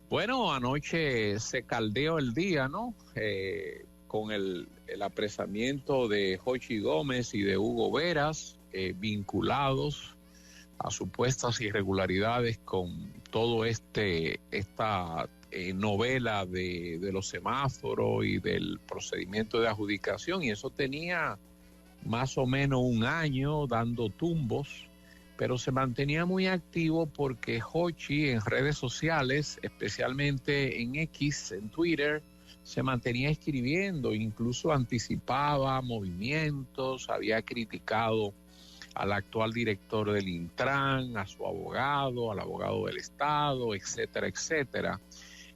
Bueno, anoche se caldeó el día, ¿no? Con el apresamiento de Jochi Gómez y de Hugo Veras, vinculados a supuestas irregularidades con todo esta novela de los semáforos y del procedimiento de adjudicación, y eso tenía más o menos un año dando tumbos, pero se mantenía muy activo porque Jochi en redes sociales, especialmente en X, en Twitter, se mantenía escribiendo, incluso anticipaba movimientos, había criticado al actual director del Intran, a su abogado, al abogado del Estado, etcétera, etcétera.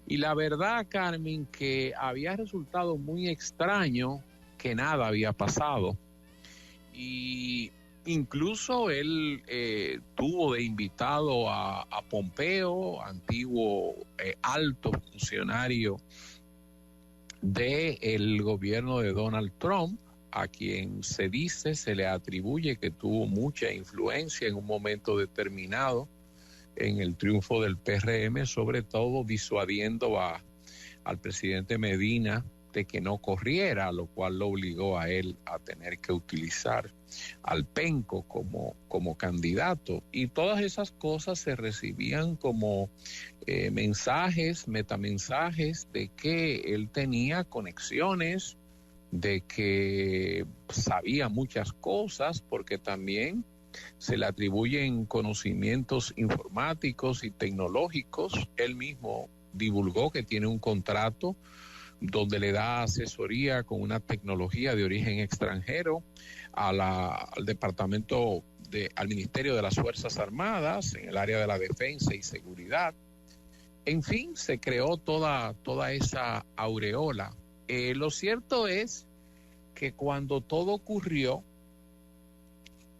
Y la verdad, Carmen, que había resultado muy extraño que nada había pasado. Y incluso él tuvo de invitado a Pompeo, antiguo alto funcionario del gobierno de Donald Trump, a quien se dice, se le atribuye que tuvo mucha influencia en un momento determinado en el triunfo del PRM, sobre todo disuadiendo al presidente Medina de que no corriera, lo cual lo obligó a él a tener que utilizar al penco como candidato. Y todas esas cosas se recibían como mensajes, metamensajes de que él tenía conexiones, de que sabía muchas cosas, porque también se le atribuyen conocimientos informáticos y tecnológicos. Él mismo divulgó que tiene un contrato donde le da asesoría con una tecnología de origen extranjero al departamento al Ministerio de las Fuerzas Armadas en el área de la defensa y seguridad. En fin, se creó toda esa aureola. Lo cierto es que cuando todo ocurrió,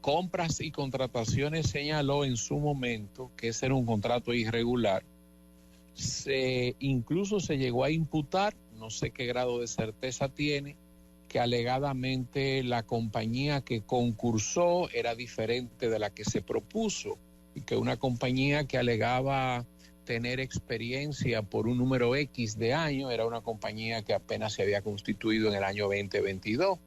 Compras y Contrataciones señaló en su momento que ese era un contrato irregular. Incluso se llegó a imputar, no sé qué grado de certeza tiene, que alegadamente la compañía que concursó era diferente de la que se propuso, y que una compañía que alegaba tener experiencia por un número X de años era una compañía que apenas se había constituido en el año 2022.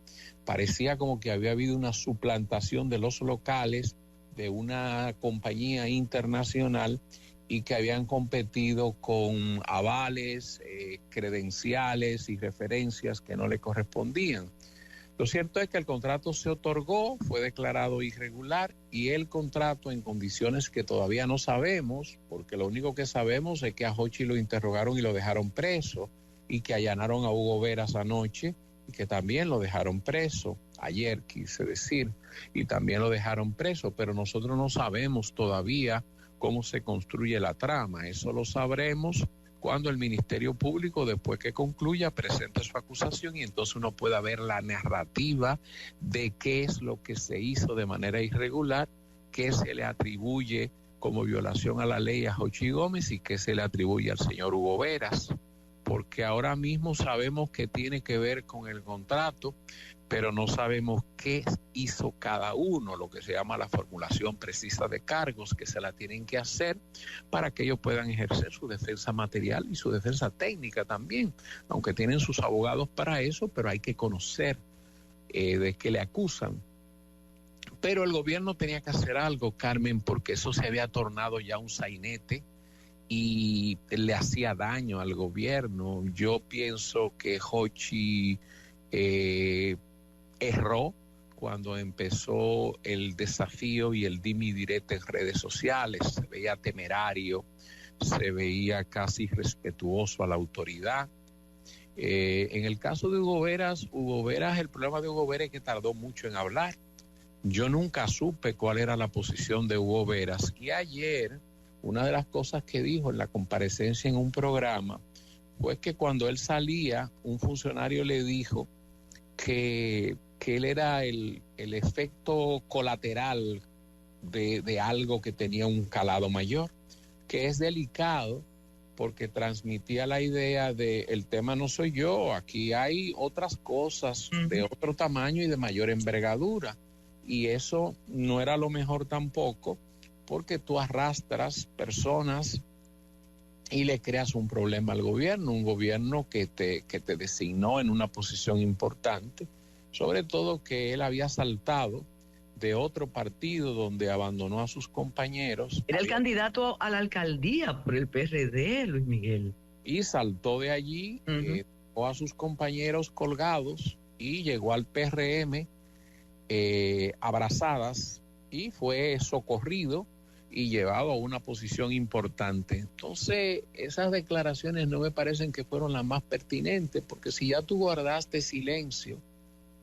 Parecía como que había habido una suplantación de los locales de una compañía internacional y que habían competido con avales, credenciales y referencias que no le correspondían. Lo cierto es que el contrato se otorgó, fue declarado irregular, y el contrato en condiciones que todavía no sabemos, porque lo único que sabemos es que a Jochi lo interrogaron y lo dejaron preso, y que allanaron a Hugo Veras anoche y que también lo dejaron preso, ayer quise decir, y también lo dejaron preso, pero nosotros no sabemos todavía cómo se construye la trama. Eso lo sabremos cuando el Ministerio Público, después que concluya, presente su acusación, y entonces uno pueda ver la narrativa de qué es lo que se hizo de manera irregular, qué se le atribuye como violación a la ley a Jochi Gómez y qué se le atribuye al señor Hugo Veras, porque ahora mismo sabemos que tiene que ver con el contrato, pero no sabemos qué hizo cada uno, lo que se llama la formulación precisa de cargos que se la tienen que hacer para que ellos puedan ejercer su defensa material y su defensa técnica también, aunque tienen sus abogados para eso, pero hay que conocer de qué le acusan. Pero el gobierno tenía que hacer algo, Carmen, porque eso se había tornado ya un sainete y le hacía daño al gobierno. Yo pienso que Jochi erró cuando empezó el desafío y el dime y direte en redes sociales. Se veía temerario, se veía casi respetuoso a la autoridad. En el caso de Hugo Veras, el problema de Hugo Veras es que tardó mucho en hablar. Yo nunca supe cuál era la posición de Hugo Veras, y ayer una de las cosas que dijo en la comparecencia en un programa fue que cuando él salía, un funcionario le dijo que él era el efecto colateral de algo que tenía un calado mayor, que es delicado porque transmitía la idea de el tema no soy yo, aquí hay otras cosas de otro tamaño y de mayor envergadura, y eso no era lo mejor tampoco, porque tú arrastras personas y le creas un problema al gobierno, un gobierno que te designó en una posición importante, sobre todo que él había saltado de otro partido donde abandonó a sus compañeros. Era el candidato a la alcaldía por el PRD, Luis Miguel. Y saltó de allí, dejó a sus compañeros colgados y llegó al PRM abrazadas, y fue socorrido y llevado a una posición importante. Entonces, esas declaraciones no me parecen que fueron las más pertinentes, porque si ya tú guardaste silencio,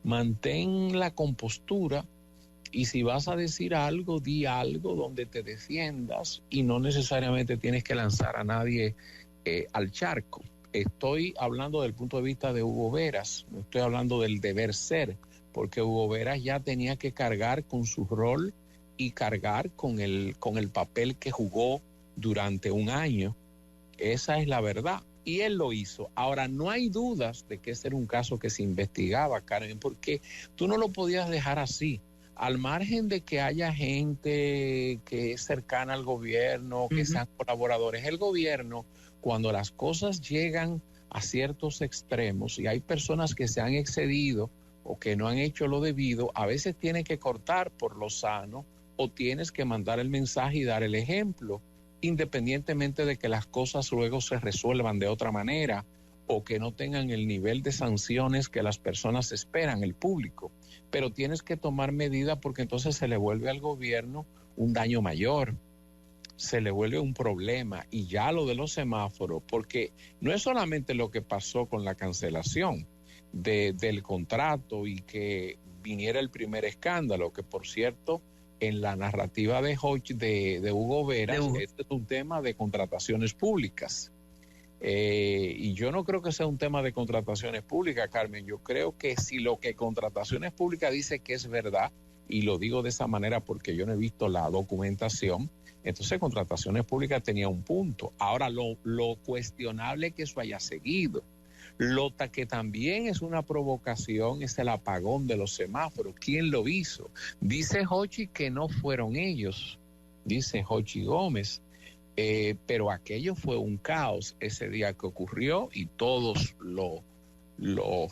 mantén la compostura, y si vas a decir algo, di algo donde te defiendas y no necesariamente tienes que lanzar a nadie al charco. Estoy hablando del punto de vista de Hugo Veras, no estoy hablando del deber ser, porque Hugo Veras ya tenía que cargar con su rol y cargar con el papel que jugó durante un año. Esa es la verdad. Y él lo hizo. Ahora, no hay dudas de que ese era un caso que se investigaba, Carmen, porque tú no lo podías dejar así. Al margen de que haya gente que es cercana al gobierno, que sean colaboradores, el gobierno, cuando las cosas llegan a ciertos extremos y hay personas que se han excedido o que no han hecho lo debido, a veces tiene que cortar por lo sano, o tienes que mandar el mensaje y dar el ejemplo, independientemente de que las cosas luego se resuelvan de otra manera o que no tengan el nivel de sanciones que las personas esperan, el público. Pero tienes que tomar medidas, porque entonces se le vuelve al gobierno un daño mayor, se le vuelve un problema. Y ya lo de los semáforos, porque no es solamente lo que pasó con la cancelación del contrato y que viniera el primer escándalo, que por cierto, en la narrativa de Hugo Veras, este es un tema de contrataciones públicas. Y yo no creo que sea un tema de contrataciones públicas, Carmen. Yo creo que si lo que contrataciones públicas dice que es verdad, y lo digo de esa manera porque yo no he visto la documentación, entonces contrataciones públicas tenía un punto. Ahora, lo cuestionable es que eso haya seguido. Lo que también es una provocación es el apagón de los semáforos. ¿Quién lo hizo? Dice Jochi que no fueron ellos, dice Jochi Gómez. Pero aquello fue un caos ese día que ocurrió, y todos lo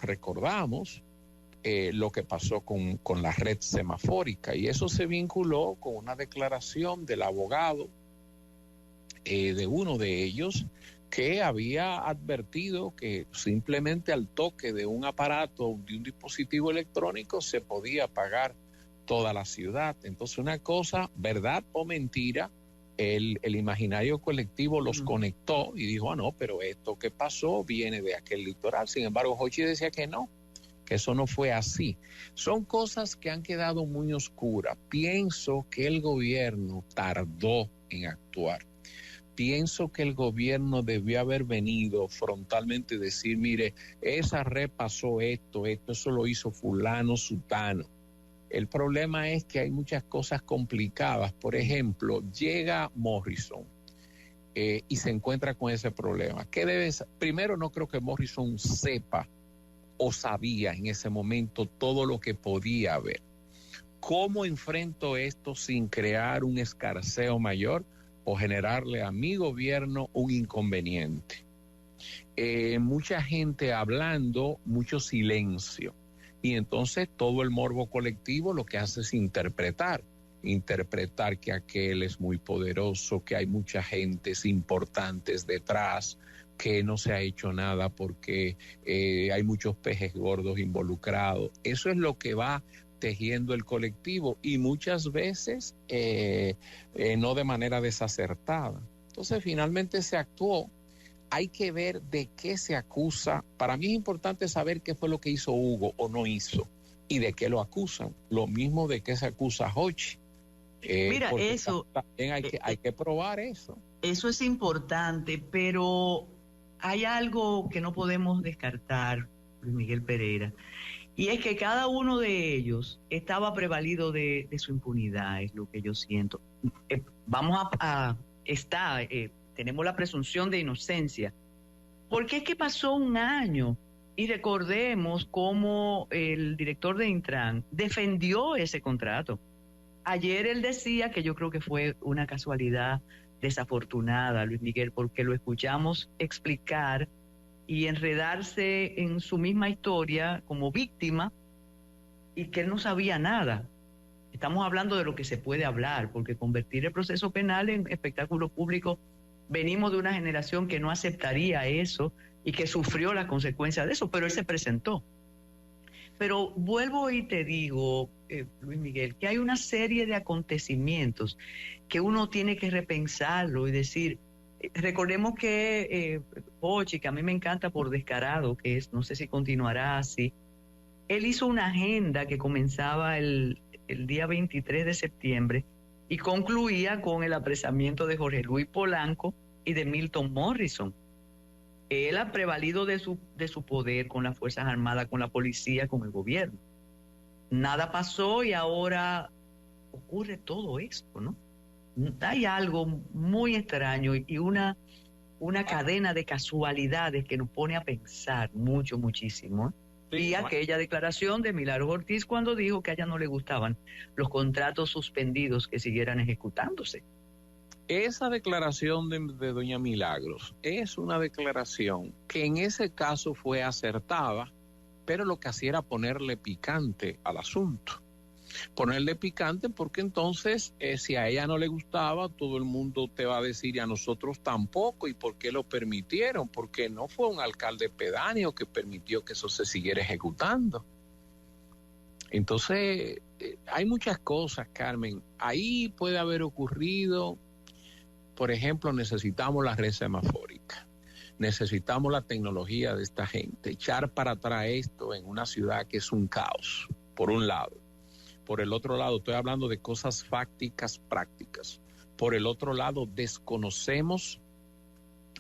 recordamos, lo que pasó con la red semafórica, y eso se vinculó con una declaración del abogado de uno de ellos, que había advertido que simplemente al toque de un aparato, de un dispositivo electrónico, se podía apagar toda la ciudad. Entonces, una cosa, verdad o mentira, el imaginario colectivo los conectó y dijo, no, pero esto que pasó viene de aquel litoral. Sin embargo, Jochi decía que no, que eso no fue así. Son cosas que han quedado muy oscuras. Pienso que el gobierno tardó en actuar. Pienso que el gobierno debió haber venido frontalmente y decir, mire, esa red pasó esto, eso lo hizo fulano, sutano. El problema es que hay muchas cosas complicadas. Por ejemplo, llega Morrison y se encuentra con ese problema. Primero, no creo que Morrison sepa o sabía en ese momento todo lo que podía haber. ¿Cómo enfrento esto sin crear un escarceo mayor o generarle a mi gobierno un inconveniente? Mucha gente hablando, mucho silencio. Y entonces todo el morbo colectivo lo que hace es interpretar que aquel es muy poderoso, que hay mucha gentes importantes detrás, que no se ha hecho nada porque hay muchos pejes gordos involucrados. Eso es lo que va tejiendo el colectivo, y muchas veces no de manera desacertada. Entonces finalmente se actuó. Hay que ver de qué se acusa. Para mí es importante saber qué fue lo que hizo Hugo o no hizo y de qué lo acusan. Lo mismo de qué se acusa a Jochi. Mira, eso también hay que probar eso. Eso es importante, pero hay algo que no podemos descartar, Luis Miguel Pereira, y es que cada uno de ellos estaba prevalido de su impunidad, es lo que yo siento. Tenemos la presunción de inocencia, porque es que pasó un año, y recordemos cómo el director de Intran defendió ese contrato. Ayer él decía, que yo creo que fue una casualidad desafortunada, Luis Miguel, porque lo escuchamos explicar y enredarse en su misma historia como víctima y que él no sabía nada. Estamos hablando de lo que se puede hablar, porque convertir el proceso penal en espectáculo público, venimos de una generación que no aceptaría eso y que sufrió las consecuencias de eso, pero él se presentó. Pero vuelvo y te digo, Luis Miguel, que hay una serie de acontecimientos que uno tiene que repensarlo y decir, recordemos que Hochi, que a mí me encanta por descarado que es, no sé si continuará así, él hizo una agenda que comenzaba el día 23 de septiembre y concluía con el apresamiento de Jorge Luis Polanco y de Milton Morrison. Él ha prevalido de su poder con las Fuerzas Armadas, con la policía, con el gobierno. Nada pasó y ahora ocurre todo esto, ¿no? Hay algo muy extraño y una cadena de casualidades que nos pone a pensar muchísimo. Sí, y aquella declaración de Milagros Ortiz cuando dijo que a ella no le gustaban los contratos suspendidos que siguieran ejecutándose. Esa declaración de doña Milagros es una declaración que en ese caso fue acertada, pero lo que hacía era ponerle picante al asunto. Ponerle picante porque entonces si a ella no le gustaba, todo el mundo te va a decir y a nosotros tampoco. ¿Y por qué lo permitieron? Porque no fue un alcalde pedáneo que permitió que eso se siguiera ejecutando. Entonces hay muchas cosas, Carmen. Ahí puede haber ocurrido, por ejemplo, necesitamos la red semafórica, necesitamos la tecnología de esta gente, echar para atrás esto en una ciudad que es un caos, por un lado. Por el otro lado, estoy hablando de cosas fácticas, prácticas. Por el otro lado, desconocemos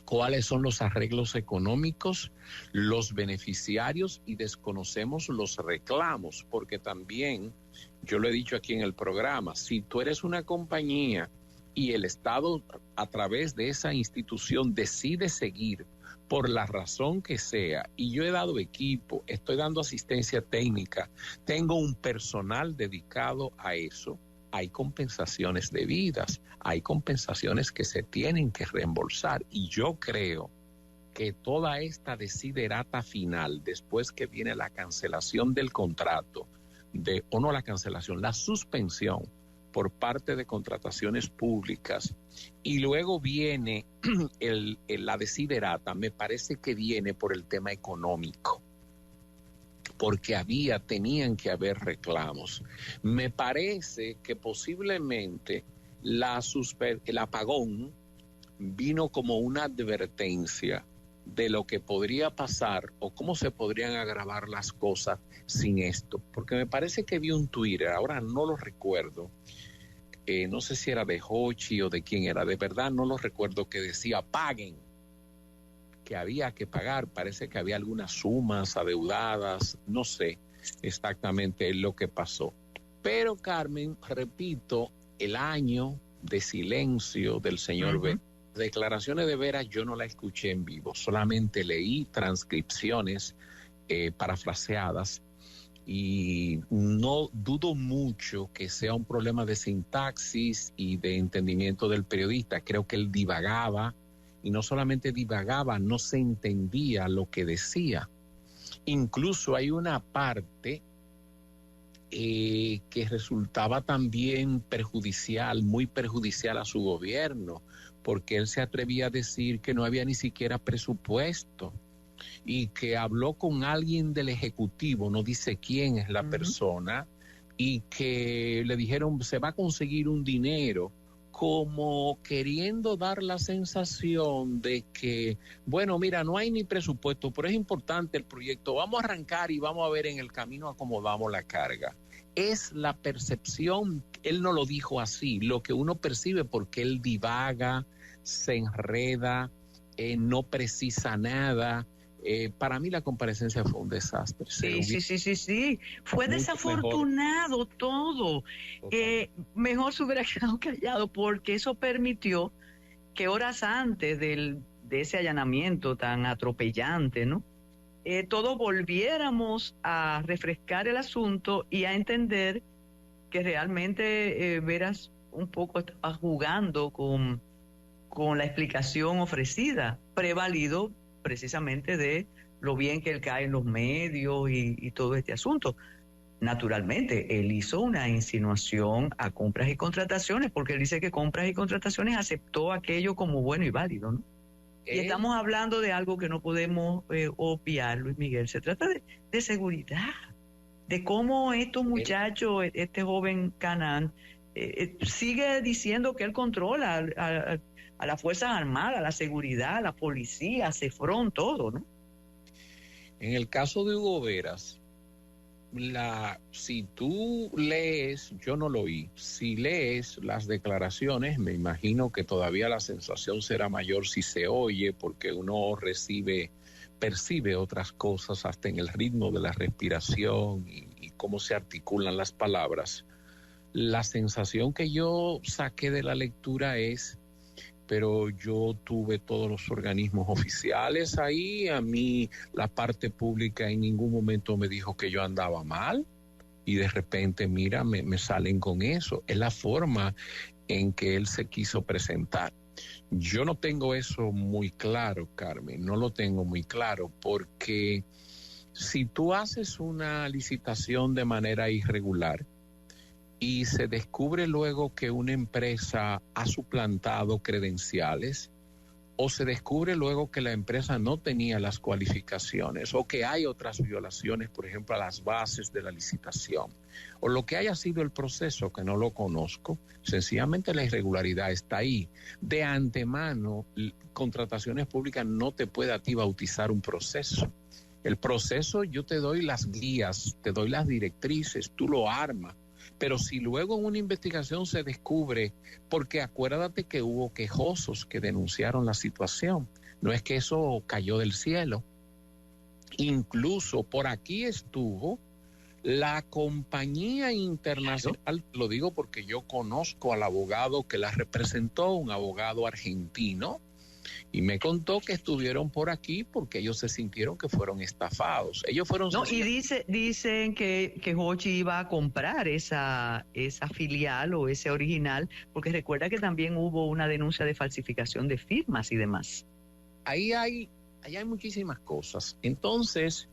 cuáles son los arreglos económicos, los beneficiarios y desconocemos los reclamos, porque también, yo lo he dicho aquí en el programa, si tú eres una compañía y el Estado a través de esa institución decide seguir por la razón que sea, y yo he dado equipo, estoy dando asistencia técnica, tengo un personal dedicado a eso, hay compensaciones debidas, hay compensaciones que se tienen que reembolsar, y yo creo que toda esta desiderata final, después que viene la cancelación del contrato, o no la cancelación, la suspensión por parte de contrataciones públicas, y luego viene la desiderata, me parece que viene por el tema económico, porque tenían que haber reclamos. Me parece que posiblemente el apagón vino como una advertencia de lo que podría pasar o cómo se podrían agravar las cosas sin esto, porque me parece que vi un Twitter, ahora no lo recuerdo, no sé si era de Hochi o de quién era, de verdad no lo recuerdo, que decía paguen, que había que pagar, parece que había algunas sumas adeudadas, no sé exactamente lo que pasó. Pero Carmen, repito, el año de silencio del señor B. Declaraciones de Vera yo no la escuché en vivo, solamente leí transcripciones parafraseadas, y no dudo mucho que sea un problema de sintaxis y de entendimiento del periodista. Creo que él divagaba, y no solamente divagaba, no se entendía lo que decía. Incluso hay una parte que resultaba también perjudicial, muy perjudicial a su gobierno, porque él se atrevía a decir que no había ni siquiera presupuesto y que habló con alguien del Ejecutivo, no dice quién es la persona, y que le dijeron se va a conseguir un dinero, como queriendo dar la sensación de que, bueno, mira, no hay ni presupuesto, pero es importante el proyecto, vamos a arrancar y vamos a ver en el camino acomodamos la carga. Es la percepción, él no lo dijo así, lo que uno percibe porque él divaga, se enreda, no precisa nada. Para mí la comparecencia fue un desastre. Sí. Fue desafortunado mejor. Todo. Mejor se hubiera quedado callado, porque eso permitió que horas antes de ese allanamiento tan atropellante, ¿no? Todos volviéramos a refrescar el asunto y a entender que realmente Veras un poco estaba jugando con con la explicación ofrecida, prevalido precisamente de lo bien que él cae en los medios y todo este asunto. Naturalmente, él hizo una insinuación a compras y contrataciones, porque él dice que compras y contrataciones aceptó aquello como bueno y válido, ¿no? Y estamos hablando de algo que no podemos obviar, Luis Miguel. Se trata de seguridad, de cómo estos muchachos, este joven Canaán, sigue diciendo que él controla a las Fuerzas Armadas, la seguridad, la policía, Cefrón, todo, ¿no? En el caso de Hugo Veras, si tú lees, yo no lo oí, si lees las declaraciones, me imagino que todavía la sensación será mayor si se oye, porque uno percibe otras cosas hasta en el ritmo de la respiración y cómo se articulan las palabras. La sensación que yo saqué de la lectura es, pero yo tuve todos los organismos oficiales ahí, a mí la parte pública en ningún momento me dijo que yo andaba mal y de repente, mira, me salen con eso. Es la forma en que él se quiso presentar. Yo no tengo eso muy claro, Carmen, no lo tengo muy claro, porque si tú haces una licitación de manera irregular, y se descubre luego que una empresa ha suplantado credenciales, o se descubre luego que la empresa no tenía las cualificaciones, o que hay otras violaciones, por ejemplo, a las bases de la licitación, o lo que haya sido el proceso, que no lo conozco, sencillamente la irregularidad está ahí. De antemano, Contrataciones Públicas no te puede a ti bautizar un proceso. El proceso, yo te doy las guías, te doy las directrices, tú lo armas. Pero si luego en una investigación se descubre, porque acuérdate que hubo quejosos que denunciaron la situación, no es que eso cayó del cielo. Incluso por aquí estuvo la compañía internacional, lo digo porque yo conozco al abogado que la representó, un abogado argentino, y me contó que estuvieron por aquí porque ellos se sintieron que fueron estafados. Ellos fueron... No, y dicen que Hochi iba a comprar esa filial o ese original, porque recuerda que también hubo una denuncia de falsificación de firmas y demás. Ahí hay muchísimas cosas. Entonces,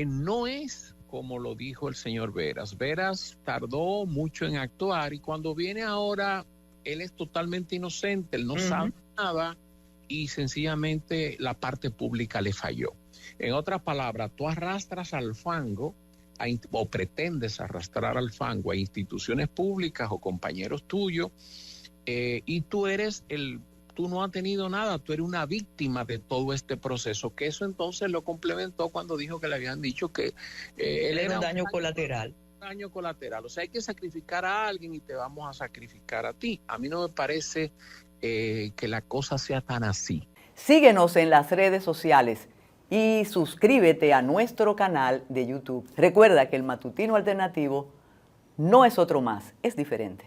no es como lo dijo el señor Veras. Veras tardó mucho en actuar y cuando viene ahora, él es totalmente inocente, él no sabe nada, y sencillamente la parte pública le falló. En otras palabras, tú arrastras al fango o pretendes arrastrar al fango a instituciones públicas o compañeros tuyos, y tú no has tenido nada, tú eres una víctima de todo este proceso, que eso entonces lo complementó cuando dijo que le habían dicho que él era un daño colateral. Daño colateral, o sea, hay que sacrificar a alguien y te vamos a sacrificar a ti. A mí no me parece que la cosa sea tan así. Síguenos en las redes sociales y suscríbete a nuestro canal de YouTube. Recuerda que el Matutino Alternativo no es otro más, es diferente.